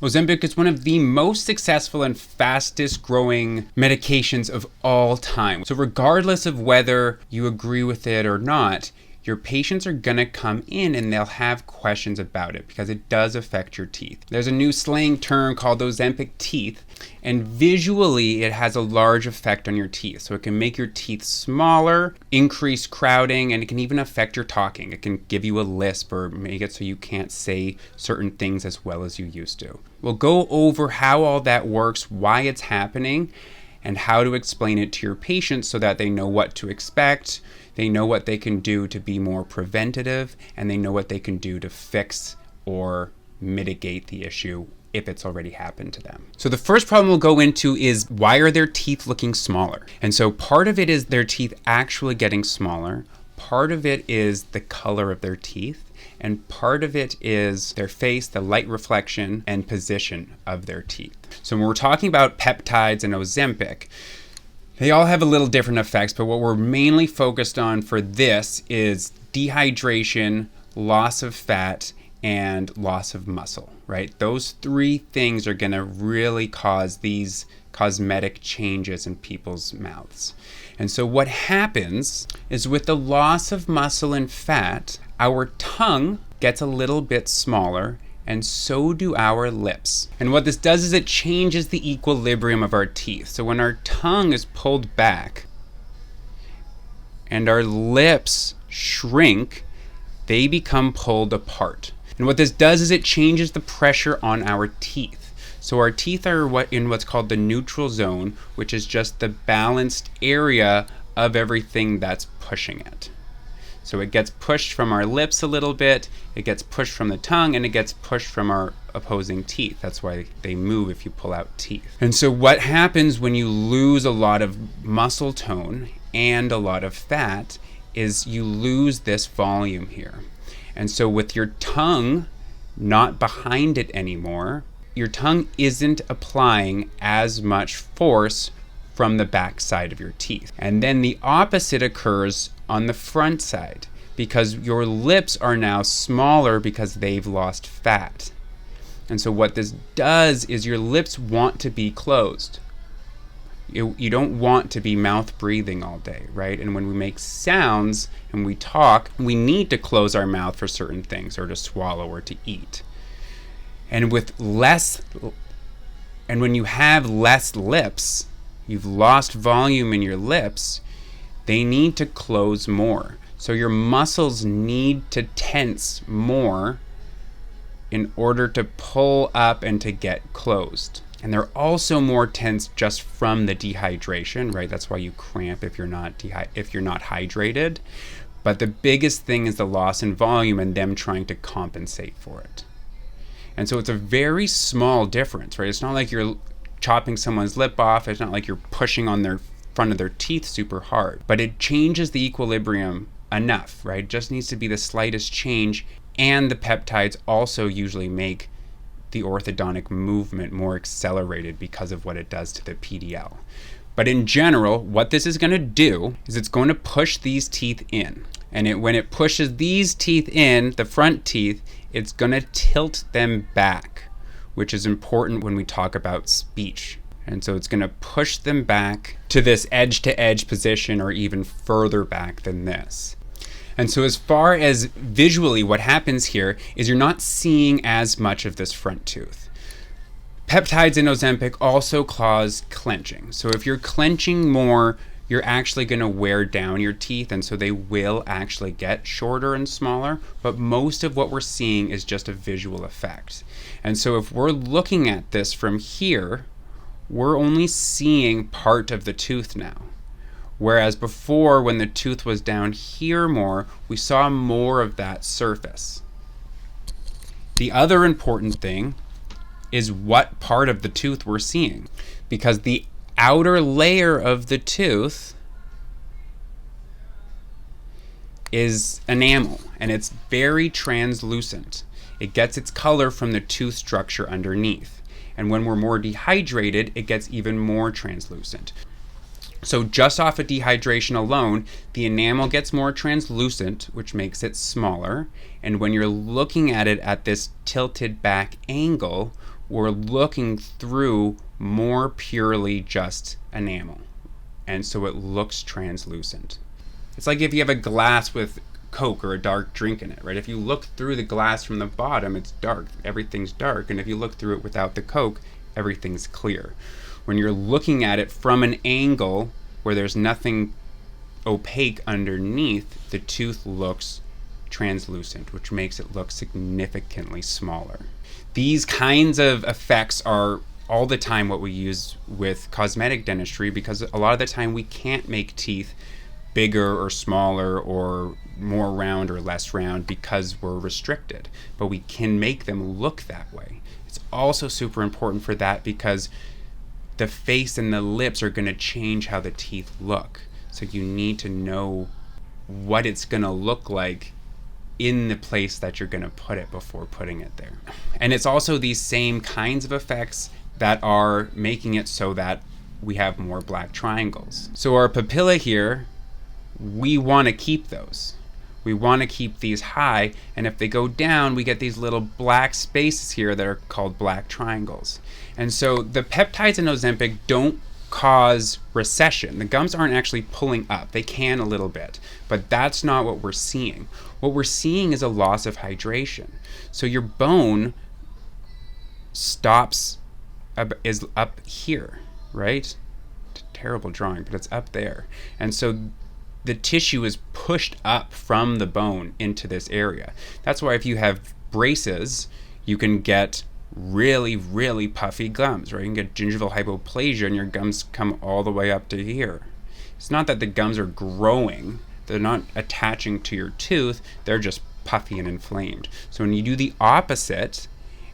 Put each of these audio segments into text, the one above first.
Ozempic is one of the most successful and fastest growing medications of all time. So regardless of whether you agree with it or not, your patients are gonna come in and they'll have questions about it because it does affect your teeth. There's a new slang term called Ozempic Teeth, and visually it has a large effect on your teeth. So it can make your teeth smaller, increase crowding, and it can even affect your talking. It can give you a lisp or make it so you can't say certain things as well as you used to. We'll go over how all that works, why it's happening, and how to explain it to your patients so that they know what to expect, they know what they can do to be more preventative, and they know what they can do to fix or mitigate the issue if it's already happened to them. So the first problem we'll go into is, why are their teeth looking smaller? And so part of it is their teeth actually getting smaller, part of it is the color of their teeth, and part of it is their face, the light reflection, and position of their teeth. So when we're talking about peptides and Ozempic, they all have a little different effects, but what we're mainly focused on for this is dehydration, loss of fat, and loss of muscle, right? Those three things are gonna really cause these cosmetic changes in people's mouths. And so what happens is, with the loss of muscle and fat, our tongue gets a little bit smaller, and so do our lips. And what this does is it changes the equilibrium of our teeth. So when our tongue is pulled back and our lips shrink, they become pulled apart. And what this does is it changes the pressure on our teeth. So our teeth are in what's called the neutral zone, which is just the balanced area of everything that's pushing it. So it gets pushed from our lips a little bit, it gets pushed from the tongue, and it gets pushed from our opposing teeth. That's why they move if you pull out teeth. And so what happens when you lose a lot of muscle tone and a lot of fat is you lose this volume here. And so with your tongue not behind it anymore, your tongue isn't applying as much force from the back side of your teeth. And then the opposite occurs on the front side, because your lips are now smaller because they've lost fat. And so what this does is your lips want to be closed. You don't want to be mouth breathing all day, right? And when we make sounds and we talk, we need to close our mouth for certain things, or to swallow or to eat. And when you have less lips, you've lost volume in your lips, they need to close more. So your muscles need to tense more in order to pull up and to get closed. And they're also more tense just from the dehydration, right? That's why you cramp if you're not hydrated. But the biggest thing is the loss in volume and them trying to compensate for it. And so it's a very small difference, right? It's not like you're chopping someone's lip off. It's not like you're pushing on their front of their teeth super hard, but it changes the equilibrium enough, right? It just needs to be the slightest change. And the peptides also usually make the orthodontic movement more accelerated because of what it does to the PDL. But in general, what this is going to do is it's going to push these teeth in. And when it pushes these teeth in, the front teeth, it's going to tilt them back, which is important when we talk about speech. And so it's going to push them back to this edge-to-edge position, or even further back than this. And so as far as visually, what happens here is you're not seeing as much of this front tooth. Peptides and Ozempic also cause clenching. So if you're clenching more, you're actually going to wear down your teeth, and so they will actually get shorter and smaller. But most of what we're seeing is just a visual effect. And so if we're looking at this from here, we're only seeing part of the tooth now. Whereas before, when the tooth was down here more, we saw more of that surface. The other important thing is what part of the tooth we're seeing, because the outer layer of the tooth is enamel, and it's very translucent. It gets its color from the tooth structure underneath. And when we're more dehydrated, it gets even more translucent. So just off of dehydration alone, the enamel gets more translucent, which makes it smaller. And when you're looking at it at this tilted back angle, we're looking through more purely just enamel. And so it looks translucent. It's like if you have a glass with Coke or a dark drink in it, right? If you look through the glass from the bottom, it's dark. Everything's dark. And if you look through it without the Coke, everything's clear. When you're looking at it from an angle where there's nothing opaque underneath, the tooth looks translucent, which makes it look significantly smaller. These kinds of effects are all the time what we use with cosmetic dentistry, because a lot of the time we can't make teeth bigger or smaller or more round or less round because we're restricted, but we can make them look that way. It's also super important for that because the face and the lips are going to change how the teeth look. So you need to know what it's going to look like in the place that you're going to put it before putting it there. And it's also these same kinds of effects that are making it so that we have more black triangles. So our papilla here, we want to keep those. We want to keep these high, and if they go down, we get these little black spaces here that are called black triangles. And so the peptides in Ozempic don't cause recession. The gums aren't actually pulling up. They can a little bit, but that's not what we're seeing. What we're seeing is a loss of hydration. So your bone is up here, right? Terrible drawing, but it's up there. And so the tissue is pushed up from the bone into this area. That's why if you have braces, you can get really, really puffy gums, right? You can get gingival hypoplasia and your gums come all the way up to here. It's not that the gums are growing, they're not attaching to your tooth, they're just puffy and inflamed. So when you do the opposite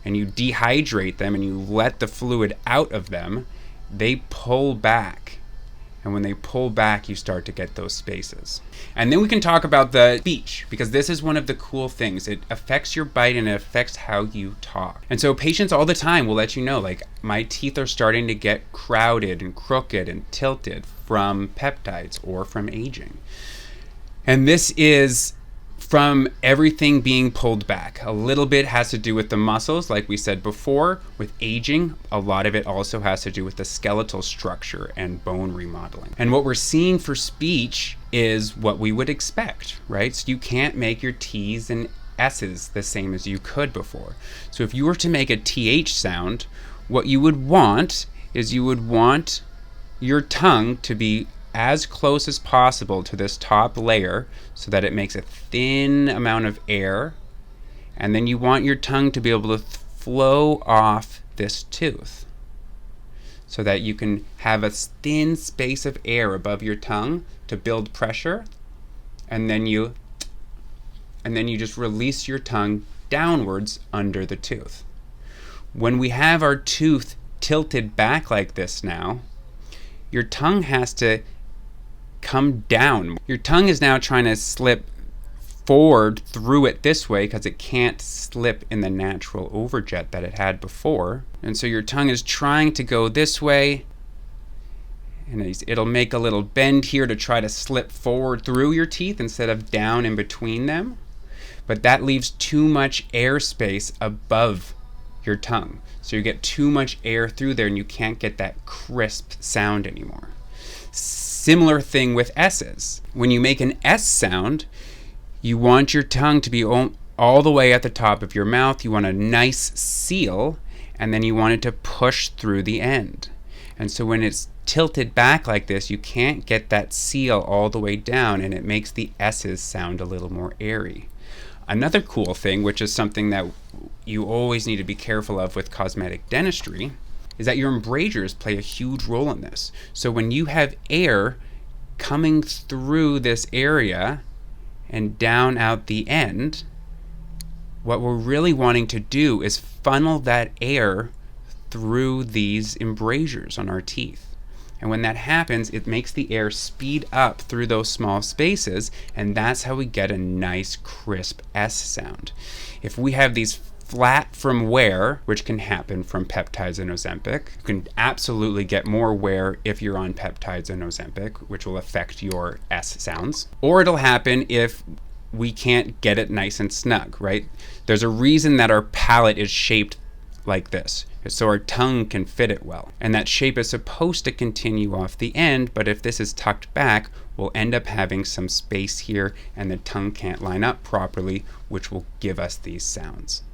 and you dehydrate them and you let the fluid out of them, they pull back. And when they pull back, you start to get those spaces. And then we can talk about the speech, because this is one of the cool things. It affects your bite and it affects how you talk. And so patients all the time will let you know, like, my teeth are starting to get crowded and crooked and tilted from peptides or from aging. And this is from everything being pulled back. A little bit has to do with the muscles, like we said before. With aging, a lot of it also has to do with the skeletal structure and bone remodeling. And what we're seeing for speech is what we would expect, right? So you can't make your T's and S's the same as you could before. So if you were to make a TH sound, what you would want is you would want your tongue to be as close as possible to this top layer so that it makes a thin amount of air, and then you want your tongue to be able to flow off this tooth so that you can have a thin space of air above your tongue to build pressure, and then you just release your tongue downwards under the tooth. When we have our tooth tilted back like this now, your tongue has to come down. Your tongue is now trying to slip forward through it this way because it can't slip in the natural overjet that it had before. And so your tongue is trying to go this way, and it'll make a little bend here to try to slip forward through your teeth instead of down in between them. But that leaves too much airspace above your tongue. So you get too much air through there and you can't get that crisp sound anymore. Similar thing with S's. When you make an S sound, you want your tongue to be all the way at the top of your mouth. You want a nice seal, and then you want it to push through the end. And so when it's tilted back like this, you can't get that seal all the way down, and it makes the S's sound a little more airy. Another cool thing, which is something that you always need to be careful of with cosmetic dentistry, is that your embrasures play a huge role in this. So when you have air coming through this area and down out the end, what we're really wanting to do is funnel that air through these embrasures on our teeth. And when that happens, it makes the air speed up through those small spaces, and that's how we get a nice crisp S sound. If we have these flat from wear, which can happen from peptides and Ozempic. You can absolutely get more wear if you're on peptides and Ozempic, which will affect your S sounds. Or it'll happen if we can't get it nice and snug, right? There's a reason that our palate is shaped like this, so our tongue can fit it well. And that shape is supposed to continue off the end, but if this is tucked back, we'll end up having some space here and the tongue can't line up properly, which will give us these sounds.